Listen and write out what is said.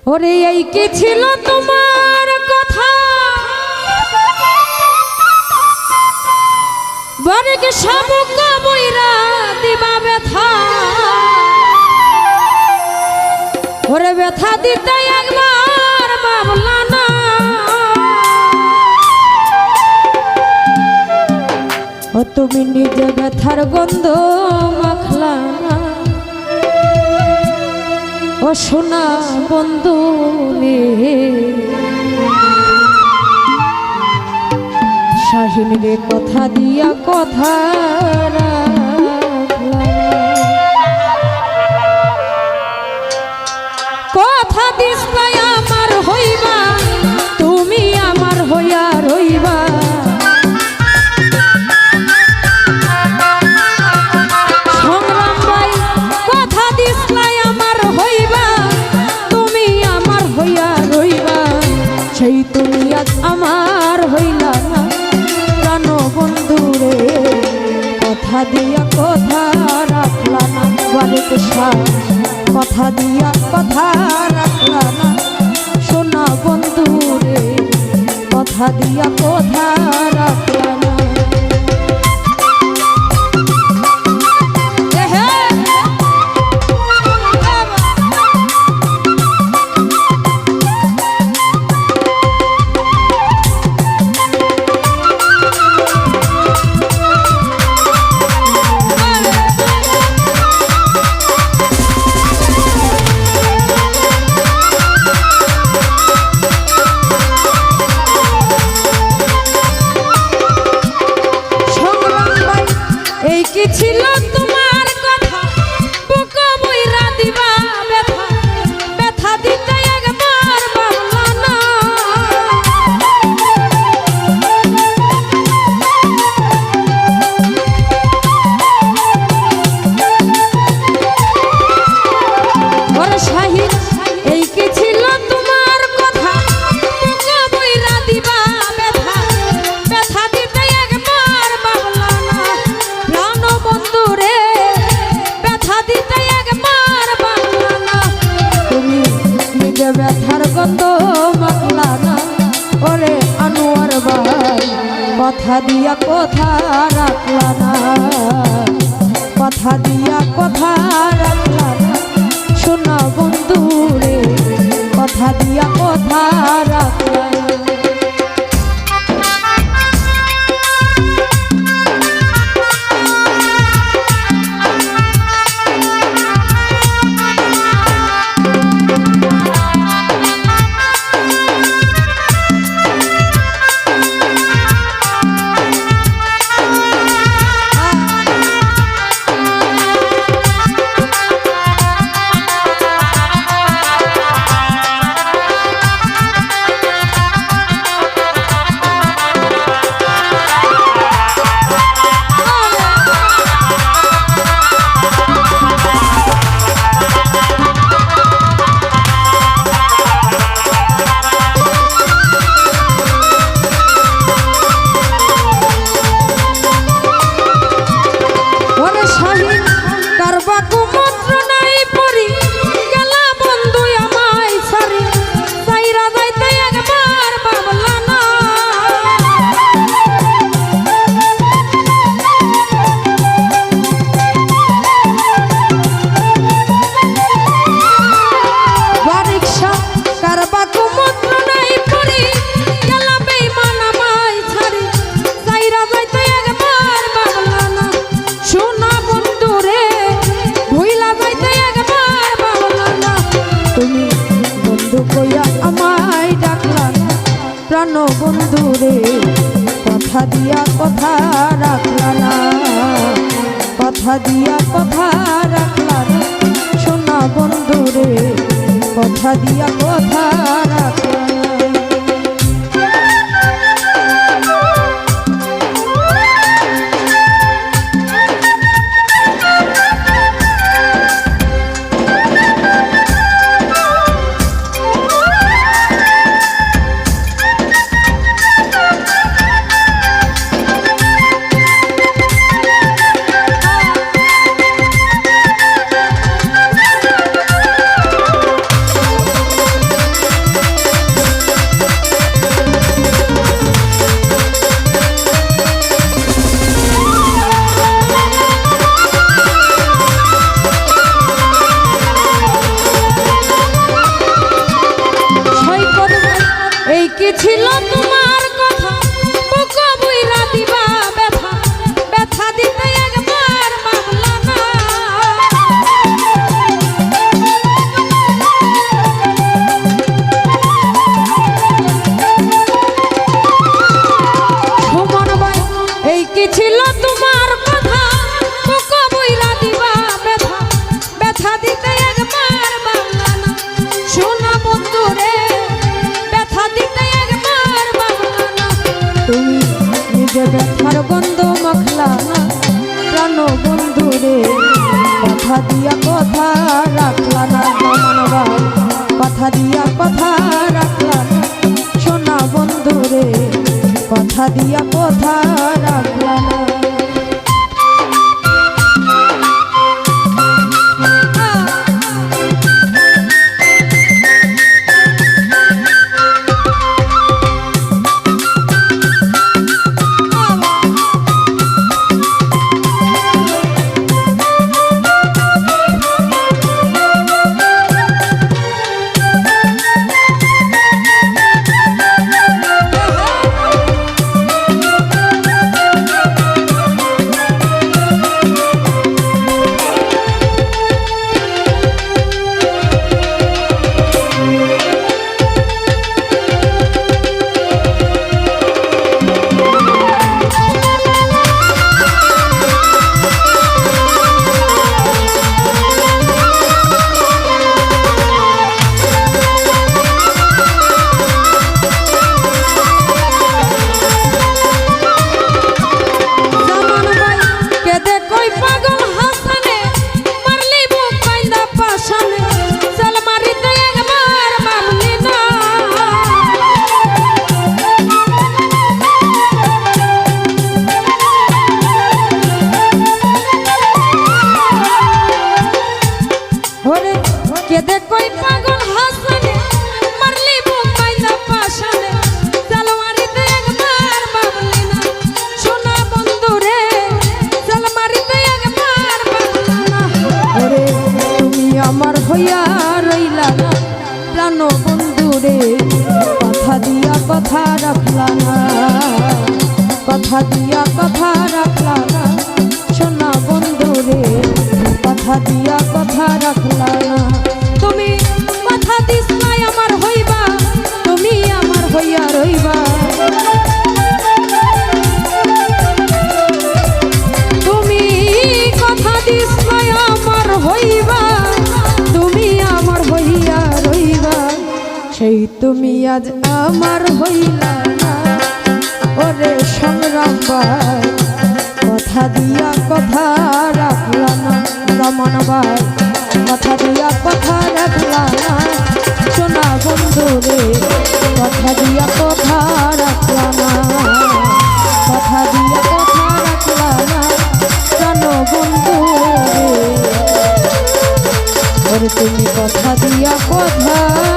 ওরে এই কি ছিল তোমার কথা বরে কি শামুক বইরা দিবা ব্যথা ওরে ব্যথা দিতে একবার ভাবলা না ও তুমি নিজে ব্যথার গন্ধ মাখলা না ও সোনা বন্ধু রে শাহিন রে কথা দিয়া কথা কথা দিস আমার হইবা তুমি আমার হইয়া রইবা সংগ্রাম ভাই কথা দিস আমার হইবা তুমি আমার হইয়া রইবা সেই তুমি আজ আমার হইলা না প্রাণ বন্ধু রে কথা দিয়া কথা রাখলা না বাড়িতে কথা দিয়া কথা রাখলা না সোনা বন্ধু রে কথা দিয়া কথা রাখলা না ছিল তোমার কথা বুকা বইরা দিবা ব্যথা ব্যথা দিতে একবার ভাবলা না ওরে শাহিন এই কি ছিল তোমার কথা বুকা বইরা দিবা ব্যথা ব্যথা দিতে একবার ভাবলা না প্রাণ বন্ধু রে ব্যথা দিতে একবার ভাবলা না তুমি নিজে ব্যথার গন্ধ মাখলা না ওরে আনোয়ার ভাই কথা দিয়া কথা রাখলা না কথা দিয়া কথা রাখলা না সোনা বন্ধু রে কথা দিয়া কথা রাখলা না প্রাণ বন্ধু রে কথা দিয়া কথা রাখলা না কথা দিয়া কথা রাখলা না সোনা বন্ধু রে কথা দিয়া কথা রাখলা না কি ছিল তোমার কথা বুক বুইরা দিবা ব্যথা ব্যথা দিতে একবার মানলা না সুমন ভাই এই কি ছিল তোমার কথা বুক বুইরা দিবা ব্যথা ব্যথা দিতে একবার মানলা না সোনা বন্ধু রে তুমি নিজে ব্যথার গন্ধ মাখলা না প্রাণ বন্ধু রে কথা দিয়া কথা রাখলা না কথা দিয়া কথা রাখলা না সোনা বন্ধু রে কথা দিয়া কথা রাখলা না কেদে কই পাগল হাসনে মারলি বুক বাইনা পাশানে জালমারিতে একবার বাবলি না সোনা বন্ধু রে জালমারিতে একবার বাবলি না ওরে তুমি আমার হইয়া রইলা না প্রাণ বন্ধু রে কথা দিয়া কথা রাখলা না কথা দিয়া কথা রাখলা না সোনা বন্ধু রে কথা দিয়া কথা রাখলা না তুমি কথা দিস নাই আমার হইবা তুমি আমার হইয়া রইবা তুমি কথা দিস নাই আমার হইবা তুমি আমার হইয়া রইবা সেই তুমি আজ আমার হইলা না ওরে সংগ্রাম ভাই কথা দিয়া কথা রাখলা না রমন ভাই কথা দিয়া কথা রাখলা না সোনা বন্ধু রে কথা দিয়া কথা রাখলা না কথা দিয়া কথা রাখলা না প্রাণ বন্ধু রে তুমি কথা দিয়া কথা